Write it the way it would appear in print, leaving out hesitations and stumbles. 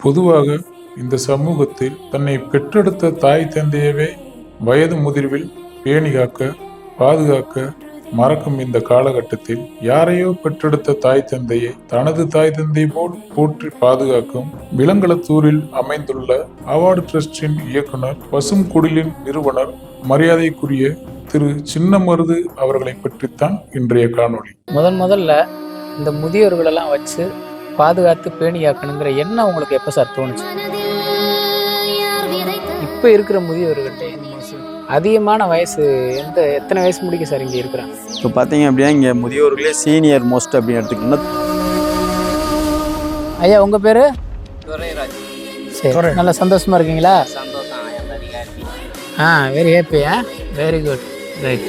பொதுவாக இந்த சமூகத்தில் தன்னை பெற்றெடுத்த தாய் தந்தையவே வயது முதிர்வில் பேணி காக்க பாதுகாக்க மறக்கும் இந்த காலகட்டத்தில் யாரையோ பெற்றெடுத்த தாய் தந்தையை தனது தாய் தந்தை போல் போற்றி பாதுகாக்கும் விலங்களத்தூரில் அமைந்துள்ள அவார்டு டிரஸ்டின் இயக்குனர் பசும் குடிலின் நிறுவனர் மரியாதைக்குரிய திரு சின்னமருது அவர்களை பற்றித்தான் இன்றைய காணொளி. முதல்ல இந்த முதியோர்களெல்லாம் வச்சு பாதுகாத்து பேணியாக்கணுங்கிற எண்ணம் உங்களுக்கு எப்போ சார் தோணுச்சு? இப்போ இருக்கிற முதியோர்கள்ட்ட அதிகமான வயசு எத்தனை வயசு முடிக்க சார் இங்கே இருக்கிறாங்க? இப்போ பார்த்தீங்க அப்படின்னா இங்கே முதியோர்களே சீனியர் மோஸ்ட் அப்படின்னு எடுத்துக்கிட்டோம்னா. ஐயா உங்கள் பேர்? துரைராஜ். சரி, நல்லா சந்தோஷமா இருக்கீங்களா? சந்தோஷம். வெரி ஹாப்பியா? Very good, right.